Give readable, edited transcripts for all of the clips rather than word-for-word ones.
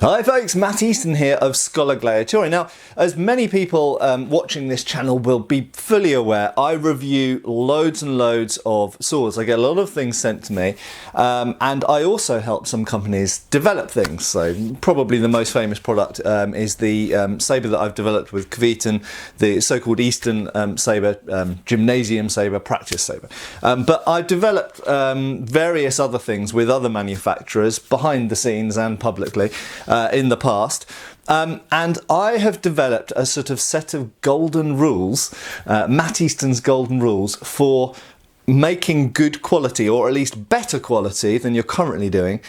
Hi folks, Matt Easton here of Scholar Gladiatori. Now, as many people watching this channel will be fully aware, I review loads and loads of swords. I get a lot of things sent to me, and I also help some companies develop things. So probably the most famous product is the sabre that I've developed with Kveton, the so-called Easton sabre, gymnasium sabre, practice sabre. But I've developed various other things with other manufacturers behind the scenes and publicly in the past. And I have developed a sort of set of golden rules, Matt Easton's golden rules for making good quality, or at least better quality than you're currently doing,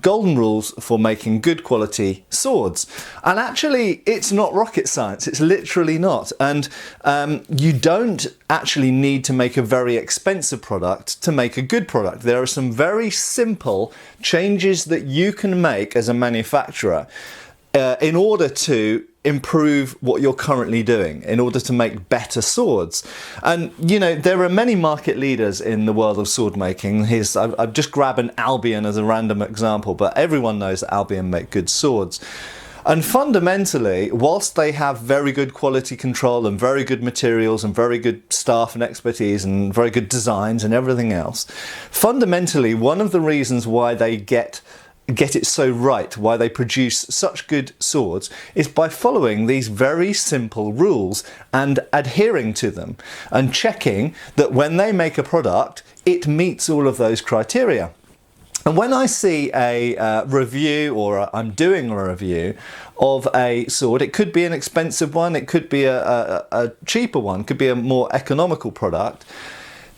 golden rules for making good quality swords. And actually it's not rocket science, it's literally not. And you don't actually need to make a very expensive product to make a good product. There are some very simple changes that you can make as a manufacturer in order to improve what you're currently doing, in order to make better swords. And you know, there are many market leaders in the world of sword making. I've just grabbed an Albion as a random example, but everyone knows that Albion make good swords. And fundamentally, whilst they have very good quality control and very good materials and very good staff and expertise and very good designs and everything else, fundamentally one of the reasons why they get it so right, why they produce such good swords, is by following these very simple rules and adhering to them and checking that when they make a product it meets all of those criteria. And when I see a review, or I'm doing a review of a sword, it could be an expensive one, it could be a cheaper one, it could be a more economical product,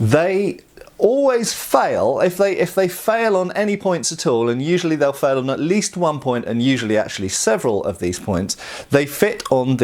they always fail. If they fail on any points at all, and usually they'll fail on at least one point, and usually actually several of these points, they fit on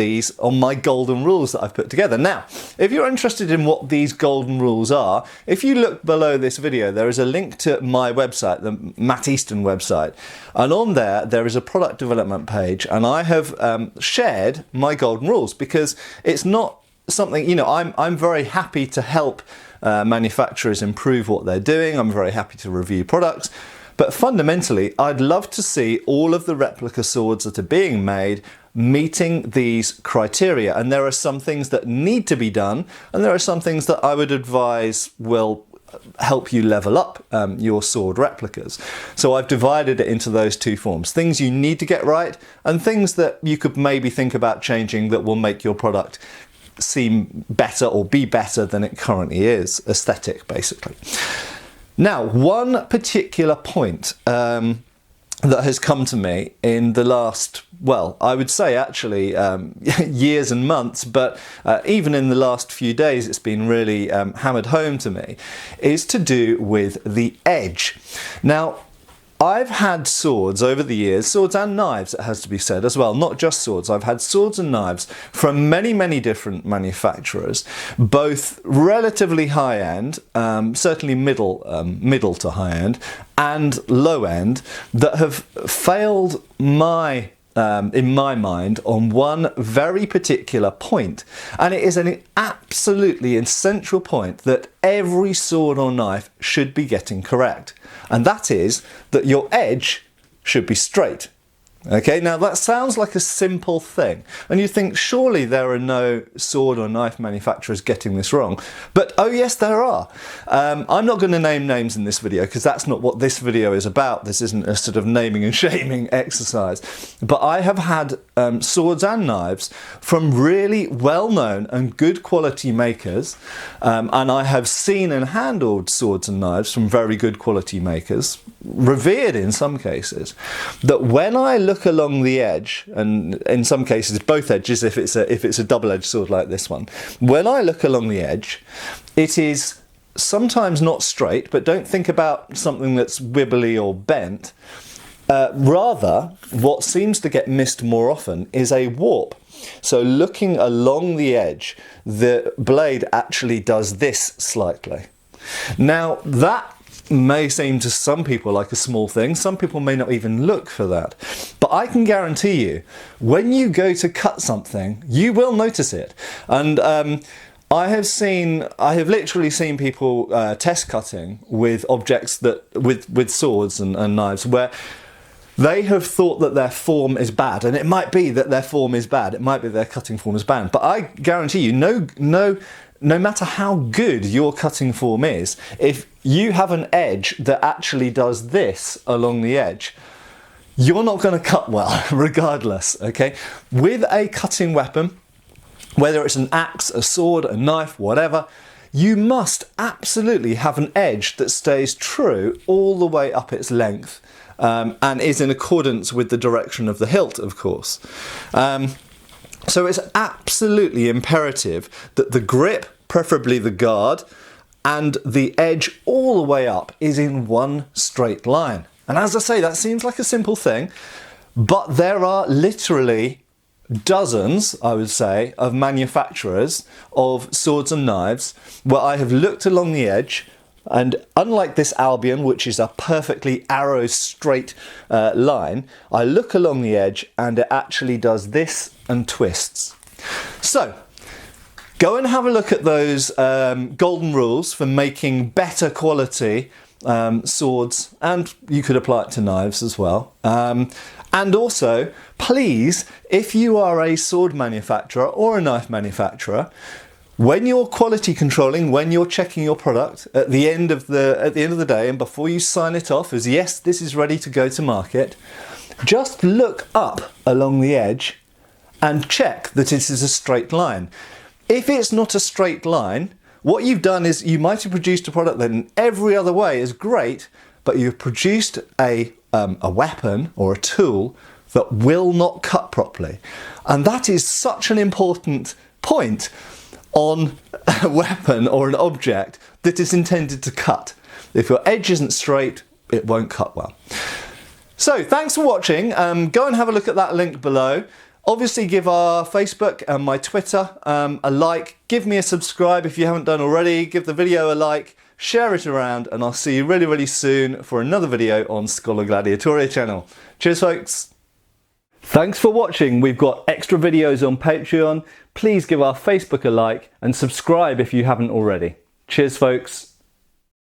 my golden rules that I've put together. Now, if you're interested in what these golden rules are, if you look below this video, there is a link to my website, the Matt Easton website, and on there is a product development page, and I have shared my golden rules, because it's not something, you know, I'm very happy to help manufacturers improve what they're doing. I'm very happy to review products, but fundamentally I'd love to see all of the replica swords that are being made meeting these criteria. And there are some things that need to be done, and there are some things that I would advise will help you level up your sword replicas. So I've divided it into those two forms: things you need to get right and things that you could maybe think about changing that will make your product seem better or be better than it currently is, aesthetic basically. Now, one particular point that has come to me in the last, well, I would say actually years and months, but even in the last few days it's been really hammered home to me, is to do with the edge. Now, I've had swords over the years, swords and knives, it has to be said as well, not just swords. I've had swords and knives from many different manufacturers, both relatively high-end, certainly middle to high-end, and low-end, that have failed in my mind on one very particular point. And it is an absolutely essential point that every sword or knife should be getting correct. And that is that your edge should be straight. Okay, now that sounds like a simple thing, and you think surely there are no sword or knife manufacturers getting this wrong, but oh yes there are. I'm not going to name names in this video because that's not what this video is about. This isn't a sort of naming and shaming exercise, but I have had swords and knives from really well-known and good quality makers, and I have seen and handled swords and knives from very good quality makers, revered in some cases, that when I look along the edge, and in some cases both edges if it's a double-edged sword like this one, when I look along the edge, it is sometimes not straight, but don't think about something that's wibbly or bent. Rather, what seems to get missed more often is a warp. So looking along the edge, the blade actually does this slightly. Now that may seem to some people like a small thing, some people may not even look for that, but I can guarantee you when you go to cut something you will notice it. And I have literally seen people test cutting with objects that with swords and knives where They have thought that their form is bad, and it might be that their form is bad. It might be their cutting form is bad. But I guarantee you, no matter how good your cutting form is, if you have an edge that actually does this along the edge, you're not going to cut well, regardless, okay? With a cutting weapon, whether it's an axe, a sword, a knife, whatever, you must absolutely have an edge that stays true all the way up its length, and is in accordance with the direction of the hilt, of course. So it's absolutely imperative that the grip, preferably the guard, and the edge all the way up is in one straight line. And as I say, that seems like a simple thing, but there are literally dozens, I would say, of manufacturers of swords and knives where I have looked along the edge, and unlike this Albion, which is a perfectly arrow straight line, I look along the edge and it actually does this and twists. So go and have a look at those golden rules for making better quality swords, and you could apply it to knives as well. And also, please, if you are a sword manufacturer or a knife manufacturer, when you're quality controlling, when you're checking your product at the end of the day, and before you sign it off as yes, this is ready to go to market, just look up along the edge and check that it is a straight line. If it's not a straight line, what you've done is you might have produced a product that in every other way is great, but you've produced a weapon or a tool that will not cut properly. And that is such an important point on a weapon or an object that is intended to cut. If your edge isn't straight, it won't cut well. So thanks for watching. Go and have a look at that link below. Obviously give our Facebook and my Twitter a like. Give me a subscribe if you haven't done already. Give the video a like. Share it around, and I'll see you really, really soon for another video on Scholar Gladiatore channel. Cheers, folks. Thanks for watching. We've got extra videos on Patreon. Please give our Facebook a like and subscribe if you haven't already. Cheers, folks.